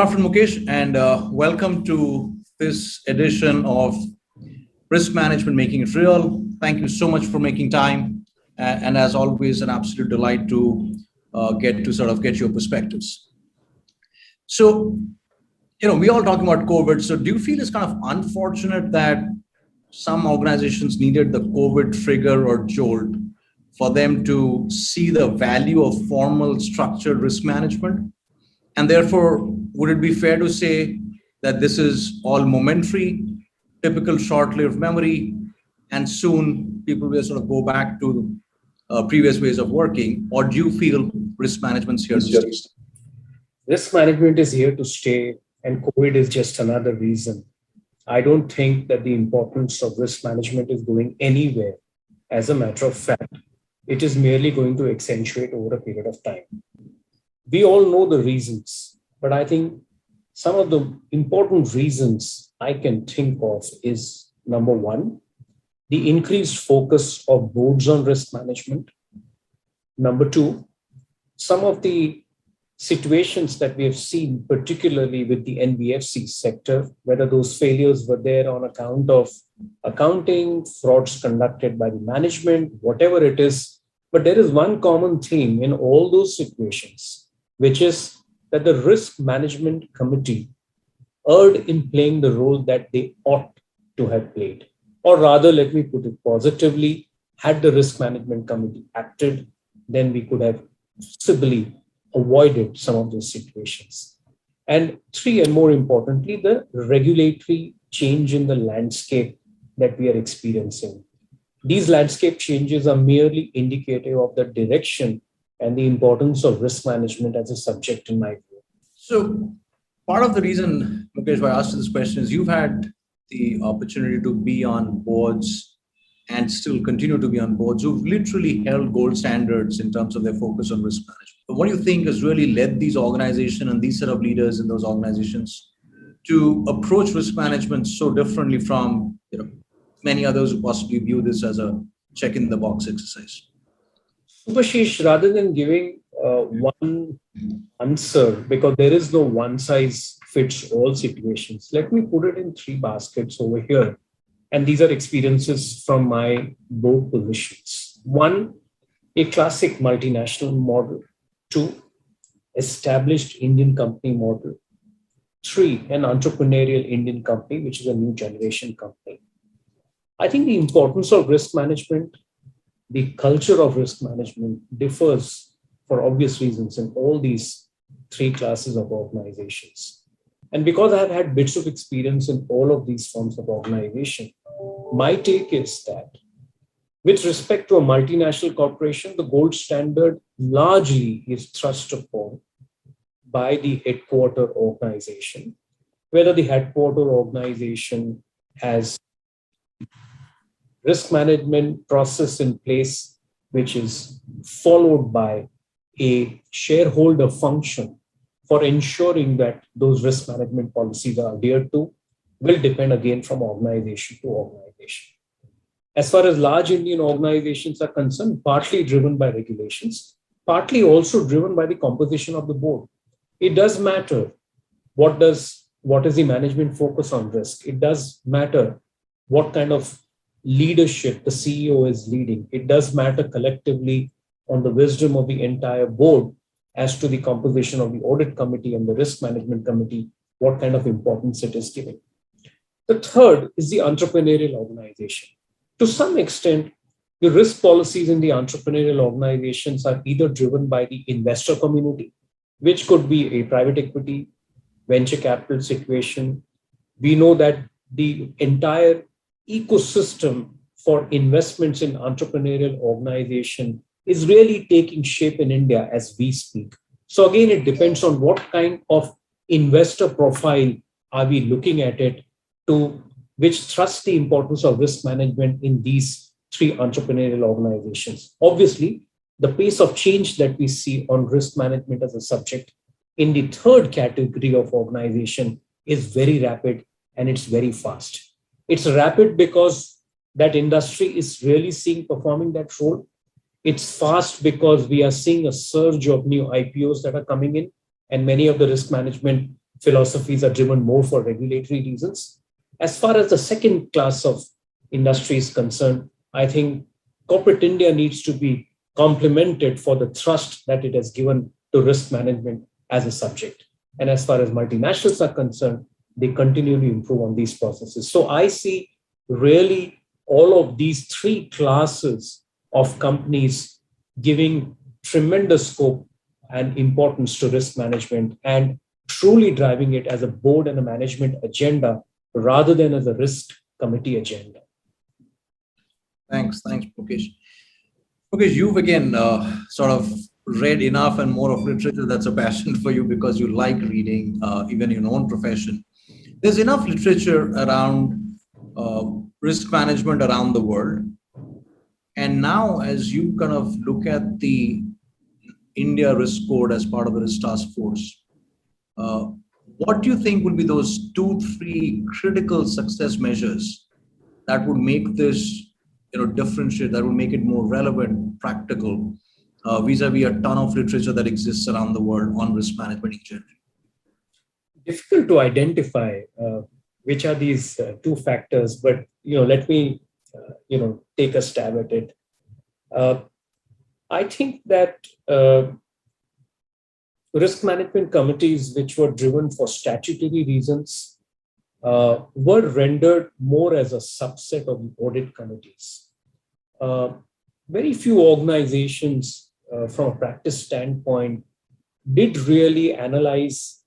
afternoon, Mukesh, and welcome to this edition of Risk Management Making It Real. Thank you so much for making time. And as always, an absolute delight to get your perspectives. So, we all talking about COVID. So do you feel it's kind of unfortunate that some organizations needed the COVID trigger or jolt for them to see the value of formal structured risk management? And therefore, would it be fair to say that this is all momentary, typical short-lived memory, and soon people will sort of go back to previous ways of working? Or do you feel risk management's here to stay? Risk management is here to stay, and COVID is just another reason. I don't think that the importance of risk management is going anywhere. As a matter of fact, it is merely going to accentuate over a period of time. We all know the reasons, but I think some of the important reasons I can think of is, number one, the increased focus of boards on risk management. Number two, some of the situations that we have seen, particularly with the NBFC sector, whether those failures were there on account of accounting, frauds conducted by the management, whatever it is. But there is one common theme in all those situations, which is that the risk management committee erred in playing the role that they ought to have played. Or rather, let me put it positively, had the risk management committee acted, then we could have possibly avoided some of those situations. And three, and more importantly, the regulatory change in the landscape that we are experiencing. These landscape changes are merely indicative of the direction and the importance of risk management as a subject in my view. So part of the reason, Mukesh, why I asked this question is you've had the opportunity to be on boards and still continue to be on boards who've literally held gold standards in terms of their focus on risk management. But what do you think has really led these organizations and these set of leaders in those organizations to approach risk management so differently from many others who possibly view this as a check in the box exercise? Subhashis, rather than giving one answer, because there is no one size fits all situations, let me put it in three baskets over here. And these are experiences from my board positions. One, a classic multinational model. Two, established Indian company model. Three, an entrepreneurial Indian company, which is a new generation company. I think the importance of risk management, the culture of risk management differs for obvious reasons in all these three classes of organizations. And because I have had bits of experience in all of these forms of organization, my take is that with respect to a multinational corporation, the gold standard largely is thrust upon by the headquarter organization, whether the headquarter organization has risk management process in place, which is followed by a shareholder function for ensuring that those risk management policies are adhered to, will depend again from organization to organization. As far as large Indian organizations are concerned, partly driven by regulations, partly also driven by the composition of the board. It does matter what is the management focus on risk. It does matter what kind of leadership the CEO is leading. It does matter collectively on the wisdom of the entire board as to the composition of the audit committee and the risk management committee, what kind of importance it is giving. The third is the entrepreneurial organization. To some extent, the risk policies in the entrepreneurial organizations are either driven by the investor community, which could be a private equity, venture capital situation. We know that the entire ecosystem for investments in entrepreneurial organization is really taking shape in India as we speak. So again, it depends on what kind of investor profile are we looking at it, to which thrusts the importance of risk management in these three entrepreneurial organizations. Obviously, the pace of change that we see on risk management as a subject in the third category of organization is very rapid and it's very fast. It's rapid because that industry is really seeing performing that role. It's fast because we are seeing a surge of new IPOs that are coming in, and many of the risk management philosophies are driven more for regulatory reasons. As far as the second class of industry is concerned, I think corporate India needs to be complemented for the thrust that it has given to risk management as a subject. And as far as multinationals are concerned, they continually improve on these processes. So I see really all of these three classes of companies giving tremendous scope and importance to risk management and truly driving it as a board and a management agenda rather than as a risk committee agenda. Thanks, Mukesh. Mukesh, you've again sort of read enough and more of literature. That's a passion for you because you like reading, even in your own profession. There's enough literature around risk management around the world. And now, as you kind of look at the India Risk Code as part of the Risk Task Force, what do you think would be those 2-3 critical success measures that would make this, differentiate, that would make it more relevant, practical, vis-a-vis a ton of literature that exists around the world on risk management in general? Difficult to identify which are these two factors, but let me take a stab at it. I think that risk management committees, which were driven for statutory reasons, were rendered more as a subset of the audit committees. Very few organizations, from a practice standpoint, did really analyze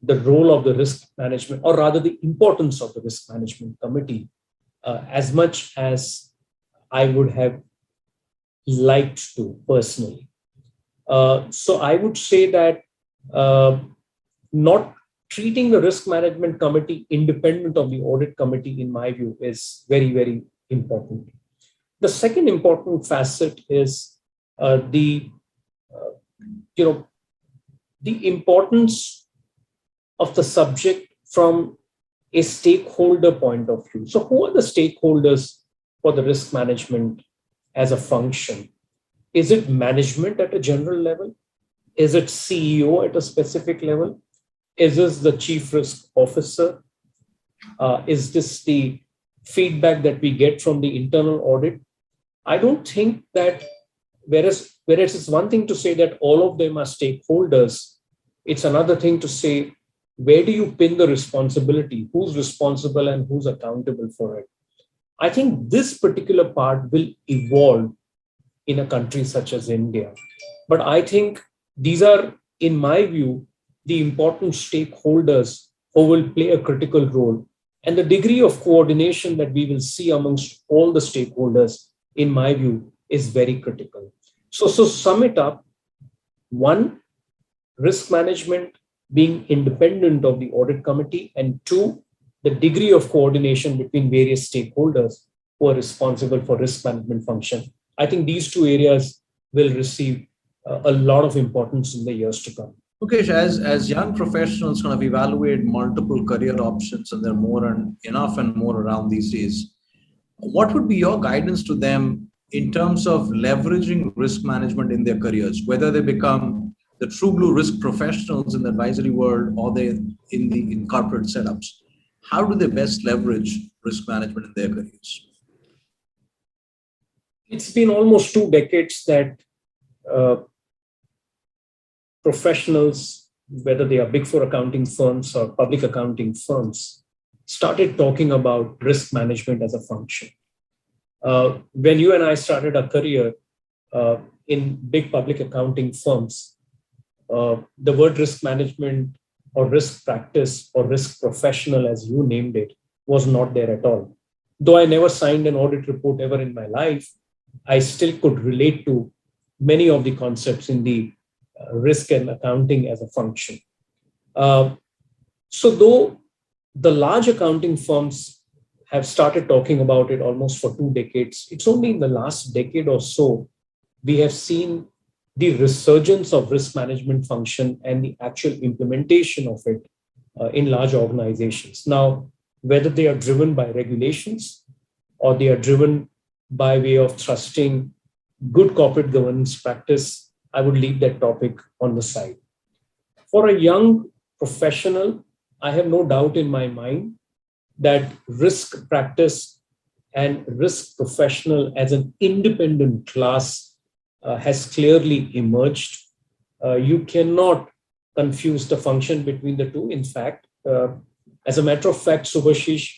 the role of the risk management, or rather the importance of the risk management committee, as much as I would have liked to personally. So I would say that not treating the risk management committee independent of the audit committee, in my view, is very, very important. The second important facet is the importance of the subject from a stakeholder point of view. So who are the stakeholders for the risk management as a function? Is it management at a general level? Is it CEO at a specific level? Is this the chief risk officer? Is this the feedback that we get from the internal audit? I don't think that, whereas it's one thing to say that all of them are stakeholders, it's another thing to say, where do you pin the responsibility? Who's responsible and who's accountable for it? I think this particular part will evolve in a country such as India. But I think these are, in my view, the important stakeholders who will play a critical role. And the degree of coordination that we will see amongst all the stakeholders, in my view, is very critical. So sum it up, one, risk management being independent of the audit committee, and two, the degree of coordination between various stakeholders who are responsible for risk management function. I think these two areas will receive a lot of importance in the years to come. Mukesh, as young professionals kind of evaluate multiple career options, and there are enough and more around these days, what would be your guidance to them in terms of leveraging risk management in their careers, whether they become the true blue risk professionals in the advisory world or they in corporate setups? How do they best leverage risk management in their careers? It's been almost 2 decades that professionals, whether they are big four accounting firms or public accounting firms, started talking about risk management as a function. When you and I started our career in big public accounting firms, the word risk management or risk practice or risk professional, as you named it, was not there at all. Though I never signed an audit report ever in my life, I still could relate to many of the concepts in the risk and accounting as a function. So though the large accounting firms have started talking about it almost for 2 decades, it's only in the last decade or so we have seen the resurgence of risk management function and the actual implementation of it in large organizations. Now, whether they are driven by regulations or they are driven by way of trusting good corporate governance practice, I would leave that topic on the side. For a young professional I have no doubt in my mind that risk practice and risk professional as an independent class has clearly emerged. You cannot confuse the function between the two. In fact, as a matter of fact, Subhashis,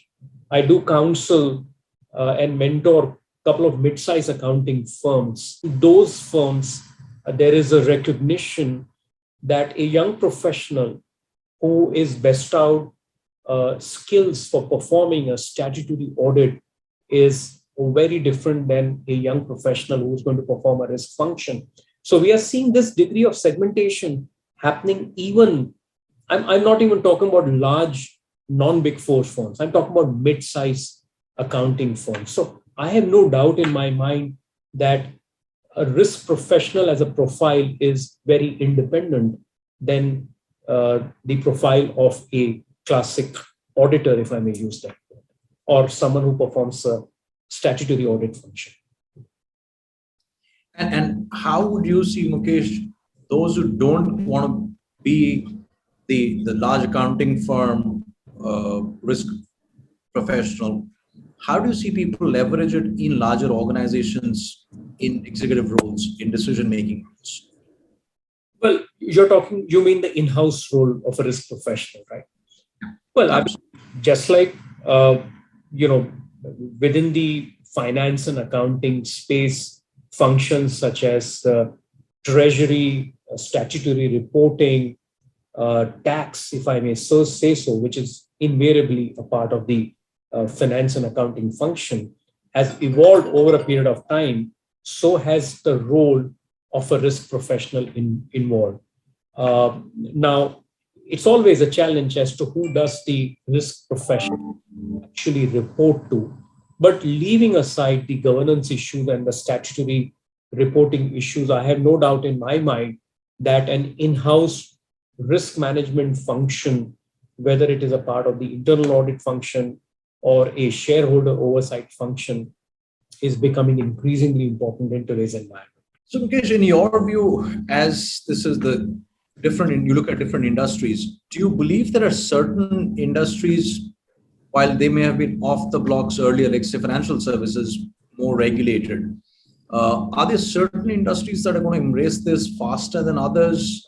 I do counsel and mentor a couple of mid-sized accounting firms. Those firms, there is a recognition that a young professional who is bestowed skills for performing a statutory audit is very different than a young professional who is going to perform a risk function. So we are seeing this degree of segmentation happening even, I'm not even talking about large non-big four firms. I'm talking about mid-size accounting firms. So I have no doubt in my mind that a risk professional as a profile is very independent than the profile of a classic auditor, if I may use that, or someone who performs a statutory audit function. And how would you see, Mukesh, those who don't want to be the large accounting firm risk professional, how do you see people leverage it in larger organizations, in executive roles, in decision-making roles? Well, you mean the in-house role of a risk professional, right? Well, just like, within the finance and accounting space, functions such as treasury, statutory reporting, tax, if I may so say so, which is invariably a part of the finance and accounting function, has evolved over a period of time, so has the role of a risk professional involved. Now, it's always a challenge as to who does the risk professional actually report to. But leaving aside the governance issues and the statutory reporting issues, I have no doubt in my mind that an in-house risk management function, whether it is a part of the internal audit function or a shareholder oversight function, is becoming increasingly important in today's environment. So, Mukesh, in your view, as this is the different, you look at different industries, do you believe there are certain industries, while they may have been off the blocks earlier, like say financial services, more regulated, are there certain industries that are going to embrace this faster than others?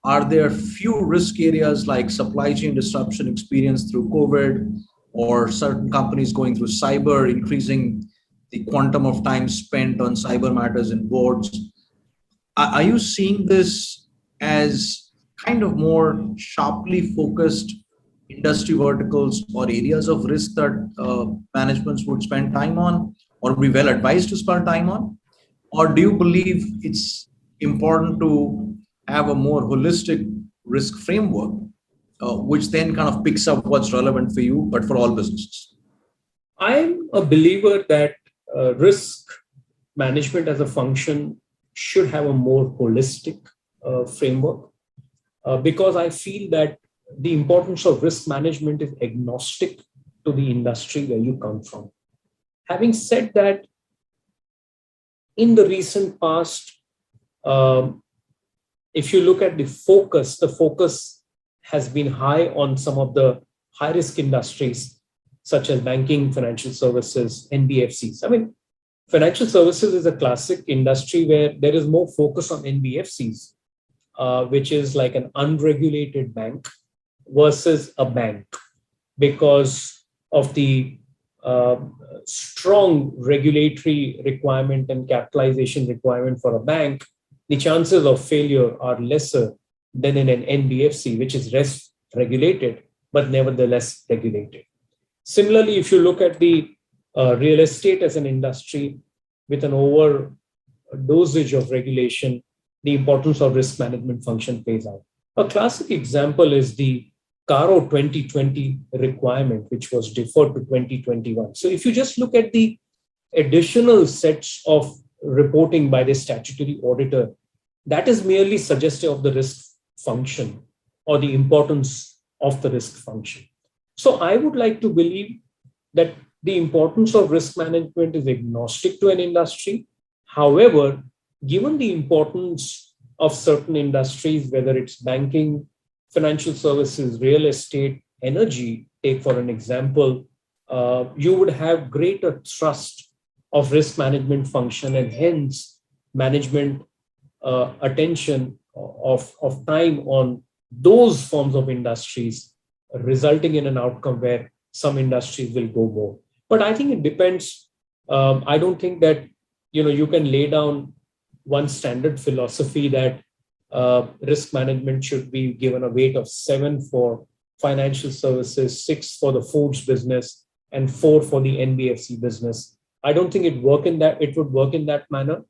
Are there few risk areas like supply chain disruption experienced through COVID, or certain companies going through cyber, increasing the quantum of time spent on cyber matters in boards? Are you seeing this as kind of more sharply focused industry verticals or areas of risk that managements would spend time on, or be well advised to spend time on? Or do you believe it's important to have a more holistic risk framework, which then kind of picks up what's relevant for you, but for all businesses? I'm a believer that risk management as a function should have a more holistic framework, because I feel that the importance of risk management is agnostic to the industry where you come from. Having said that, in the recent past, if you look at the focus has been high on some of the high risk industries, such as banking, financial services, NBFCs. I mean, financial services is a classic industry where there is more focus on NBFCs, which is like an unregulated bank versus a bank, because of the strong regulatory requirement and capitalization requirement for a bank. The chances of failure are lesser than in an NBFC, which is less regulated, but nevertheless regulated. Similarly, if you look at the real estate as an industry with an overdosage of regulation, the importance of risk management function plays out. A classic example is the CARO 2020 requirement, which was deferred to 2021. So if you just look at the additional sets of reporting by the statutory auditor, that is merely suggestive of the risk function or the importance of the risk function. So I would like to believe that the importance of risk management is agnostic to an industry. However, given the importance of certain industries, whether it's banking, financial services, real estate, energy, take for an example, you would have greater trust of risk management function, and hence management attention of time on those forms of industries, resulting in an outcome where some industries will go more. But I think it depends. I don't think that you can lay down one standard philosophy that risk management should be given a weight of 7 for financial services, 6 for the foods business, and 4 for the NBFC business. I don't think it would work in that manner.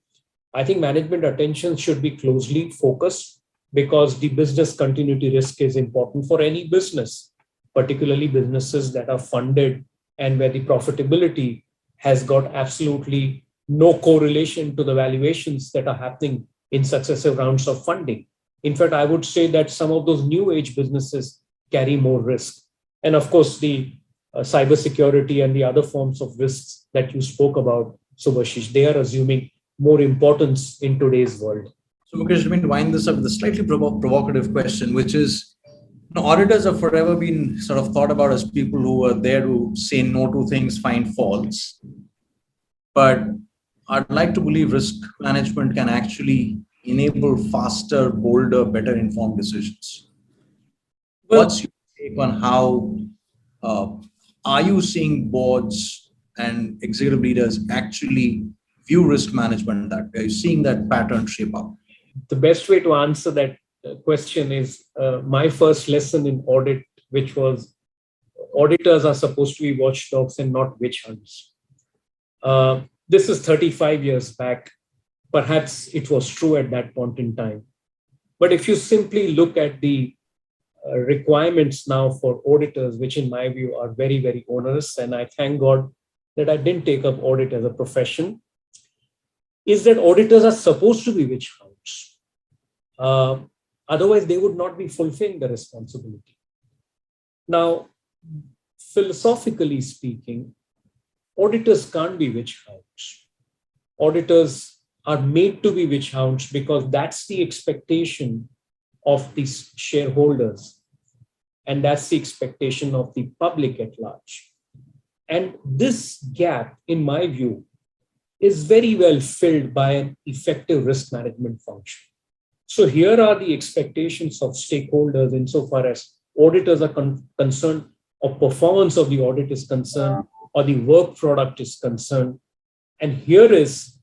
I think management attention should be closely focused, because the business continuity risk is important for any business, particularly businesses that are funded and where the profitability has got absolutely no correlation to the valuations that are happening in successive rounds of funding. In fact, I would say that some of those new age businesses carry more risk. And of course, the cybersecurity and the other forms of risks that you spoke about, Subhashis, they are assuming more importance in today's world. So, Mukesh, let me wind this up with a slightly provocative question, which is, auditors have forever been sort of thought about as people who are there to say no to things, find faults. But I'd like to believe risk management can actually enable faster, bolder, better informed decisions. Well, What's your take on how are you seeing boards and executive leaders actually view risk management that way? Are you seeing that pattern shape up? The best way to answer that question is my first lesson in audit, which was auditors are supposed to be watchdogs and not witch hunts. This is 35 years back. Perhaps it was true at that point in time. But if you simply look at the requirements now for auditors, which in my view are very, very onerous, and I thank God that I didn't take up audit as a profession, is that auditors are supposed to be witch hunts. Otherwise, they would not be fulfilling the responsibility. Now, philosophically speaking, auditors can't be witch hounds. Auditors are made to be witch hounds because that's the expectation of the shareholders, and that's the expectation of the public at large. And this gap, in my view, is very well filled by an effective risk management function. So here are the expectations of stakeholders insofar as auditors are concerned, or performance of the audit is concerned, or the work product is concerned. And here is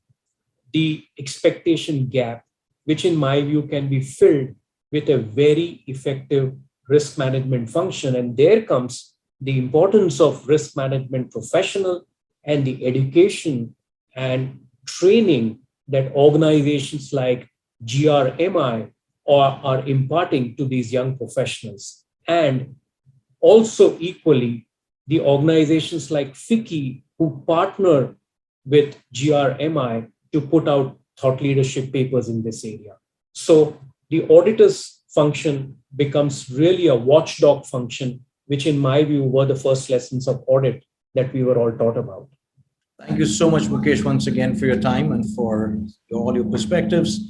the expectation gap, which in my view can be filled with a very effective risk management function. And there comes the importance of risk management professional and the education and training that organizations like GRMI are imparting to these young professionals. And also equally, the organizations like FICCI who partner with GRMI to put out thought leadership papers in this area. So the auditor's function becomes really a watchdog function, which in my view were the first lessons of audit that we were all taught about. Thank you so much, Mukesh, once again for your time and for all your perspectives.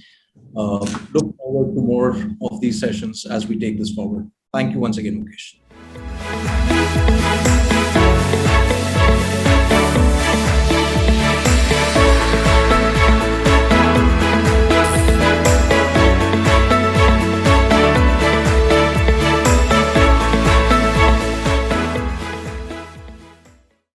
Look forward to more of these sessions as we take this forward. Thank you once again, Mukesh.